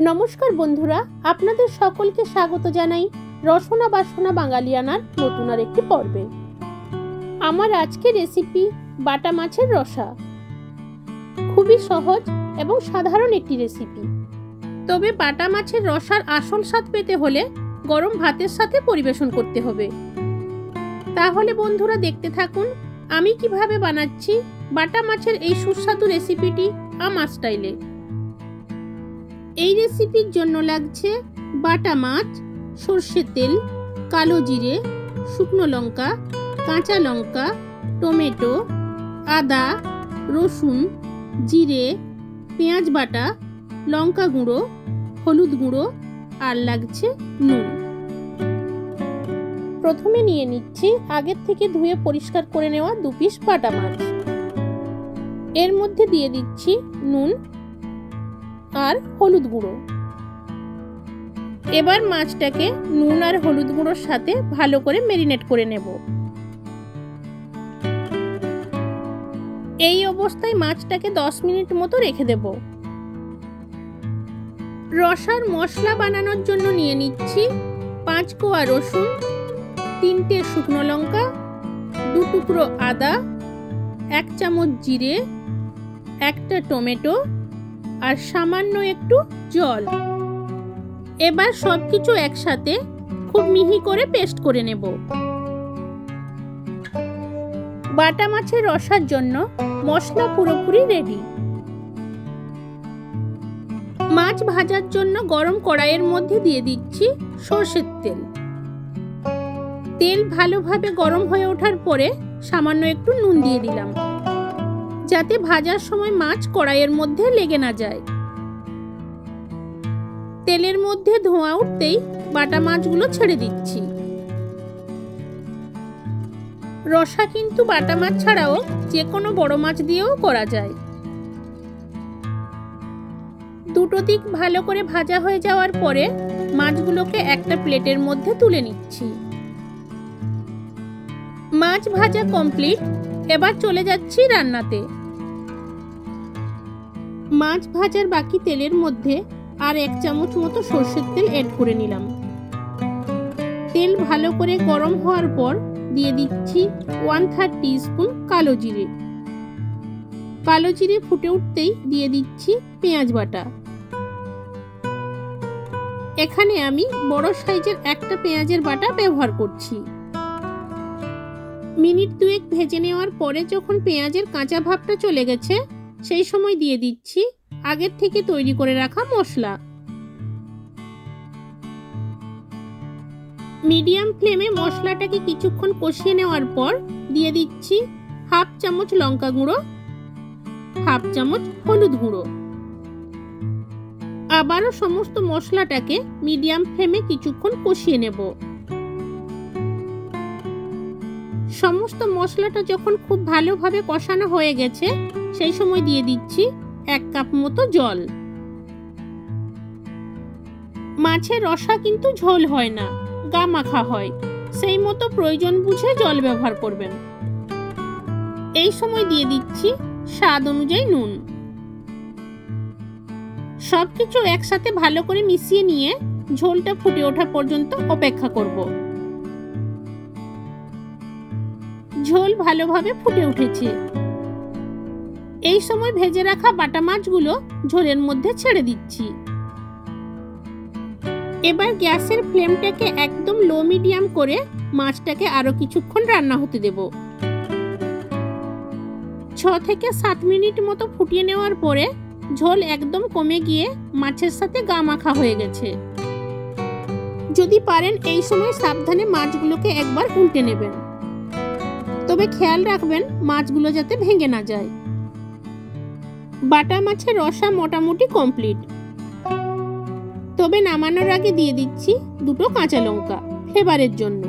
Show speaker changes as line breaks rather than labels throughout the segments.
নমস্কার বন্ধুরা, আপনাদের সকলকে স্বাগত জানাই রসনা বাসনা বাঙালিয়ানার নতুন আর একটি পর্বে। আমার আজকের রেসিপি বাটা মাছের রসা। খুবই সহজ এবং সাধারণ একটি রেসিপি, তবে বাটা মাছের রসার আসল স্বাদ পেতে হলে গরম ভাতের সাথে পরিবেশন করতে হবে। তাহলে বন্ধুরা দেখতে থাকুন আমি কিভাবে বানাচ্ছি বাটা মাছের এই সুস্বাদু রেসিপিটি আমার স্টাইলে। এই রেসিপির জন্য লাগছে বাটা মাছ, সর্ষের তেল, কালো জিরে, শুকনো লঙ্কা, কাঁচা লঙ্কা, টমেটো, আদা, রসুন, জিরে, পেঁয়াজ বাটা, লঙ্কা গুঁড়ো, হলুদ গুঁড়ো আর লাগছে নুন। প্রথমে নিয়ে নিচ্ছি আগের থেকে ধুয়ে পরিষ্কার করে নেওয়া 2 পিস বাটা মাছ। এর মধ্যে দিয়ে দিচ্ছি নুন আর হলুদ গুঁড়ো। এবার মাছটাকে নুন আর হলুদ গুঁড়োর সাথে ভালো করে ম্যারিনেট করে নেব। এই অবস্থায় মাছটাকে 10 মিনিট মতো রেখে দেব। রসার মশলা বানানোর জন্য নিয়ে নিচ্ছি 5 কোয়া রসুন, 3টে শুকনো লঙ্কা, 2 টুকরো আদা, 1 চামচ জিরে, 1টা টমেটো আর সামান্য একটু জল। এবার সবকিছু একসাথে খুব মিহি করে পেস্ট করে নেব। বাটা মাছের রসার জন্য মশলা পুরোপুরি রেডি। মাছ ভাজার জন্য গরম কড়াইয়ের মধ্যে দিয়ে দিচ্ছি সর্ষের তেল। তেল ভালোভাবে গরম হয়ে ওঠার পরে সামান্য একটু নুন দিয়ে দিলাম, যাতে ভাজার সময় মাছ কড়াইয়ের মধ্যে লেগে না যায়। তেলের মধ্যে ধোঁয়া উঠতেই বাটা মাছগুলো ছেড়ে দিচ্ছি। রসা কিন্তু বাটা মাছ ছাড়াও যে কোনো বড় মাছ দিয়েও করা যায়। দুটো দিক ভালো করে ভাজা হয়ে যাওয়ার পরে মাছগুলোকে একটা প্লেটের মধ্যে তুলে নিচ্ছি। মাছ ভাজা কমপ্লিট। এবার চলে যাচ্ছি রান্নাতে। মাছ ভাজার বাকি তেলের মধ্যে আর 1 চামচ মতো সর্ষের তেল অ্যাড করে নিলাম। তেল ভালো করে গরম হওয়ার পর দিয়ে দিচ্ছি 1/3 টিস্পুন কালো জিরে। কালো জিরে ফুটে উঠতেই দিয়ে দিচ্ছি পেঁয়াজ বাটা। এখানে আমি বড় সাইজের একটা পেঁয়াজের বাটা ব্যবহার করছি। মিনিট 2 ভেজে নেওয়ার পরে যখন পেঁয়াজের কাঁচা ভাবটা চলে গেছে, সেই সময় দিয়ে দিচ্ছি আগের থেকে তৈরি করে রাখা মশলা। মিডিয়াম ফ্লেমে মশলাটাকে কিছুক্ষণ কষিয়ে নেওয়ার পর দিয়ে দিচ্ছি 1/2 চামচ লঙ্কা গুঁড়ো, 1/2 চামচ হলুদ গুঁড়ো। আবারও সমস্ত মশলাটাকে মিডিয়াম ফ্লেমে কিছুক্ষণ কষিয়ে নেব। সমস্ত মশলাটা যখন খুব ভালোভাবে কষানো হয়ে গেছে, সেই সময় দিয়ে দিচ্ছি 1 কাপ মতো জল। মাছের রসা কিন্তু ঝোল হয় না, গা মাখা হয়, সেই মতো প্রয়োজন বুঝে জল ব্যবহার করবেন। এই সময় দিয়ে দিচ্ছি স্বাদ অনুযায়ী নুন। সবকিছু একসাথে ভালো করে মিশিয়ে নিয়ে ঝোলটা ফুটে ওঠা পর্যন্ত অপেক্ষা করব। ঝোল ভালোভাবে ফুটে উঠেছে। এই সময় ভেজে রাখা বাটা মাছগুলো ঝোলের মধ্যে ছেড়ে দিচ্ছি। এবার গ্যাসের ফ্লেমটাকে একদম লো মিডিয়াম করে মাছটাকে আরো কিছুক্ষণ রান্না হতে দেব। 6 থেকে 7 মিনিট মতো ফুটিয়ে নেওয়ার পরে ঝোল একদম কমে গিয়ে মাছের সাথে গা মাখা হয়ে গেছে। যদি পারেন এই সময় সাবধানে মাছগুলোকে একবার উল্টে নেবেন, তবে খেয়াল রাখবেন মাছগুলো যাতে ভেঙে না যায়। বাটা মাছের রসা মোটামুটি কমপ্লিট। তবে নামানোর আগে দিয়ে দিচ্ছি 2টো কাঁচা লঙ্কা ফ্লেভারের জন্য।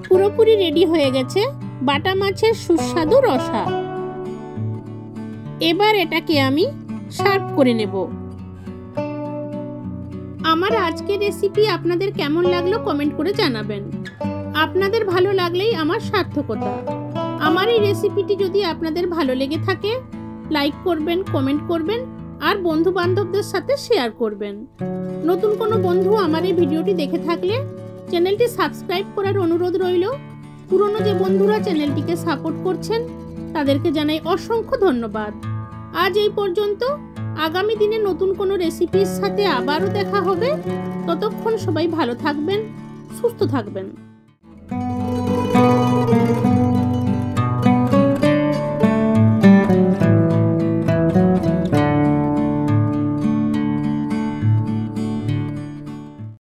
পুরোপুরি রেডি হয়ে গেছে বাটা মাছের সুস্বাদু রসা। এবার এটাকে আমি সার্ভ করে নেব। আমার আজকের রেসিপি আপনাদের কেমন লাগলো কমেন্ট করে জানাবেন। আপনাদের ভালো লাগলেই আমার সার্থকতা। আমার এই রেসিপিটি যদি আপনাদের ভালো লেগে থাকে, লাইক করবেন, কমেন্ট করবেন আর বন্ধু বান্ধবদের সাথে শেয়ার করবেন। নতুন কোনো বন্ধু আমার এই ভিডিওটি দেখে থাকলে চ্যানেলটি সাবস্ক্রাইব করার অনুরোধ রইল। পুরনো যে বন্ধুরা চ্যানেলটিকে সাপোর্ট করছেন তাদেরকে জানাই অসংখ্য ধন্যবাদ। আজ এই পর্যন্ত। আগামী দিনে নতুন কোনো রেসিপির সাথে আবারও দেখা হবে। ততক্ষণ সবাই ভালো থাকবেন, সুস্থ থাকবেন।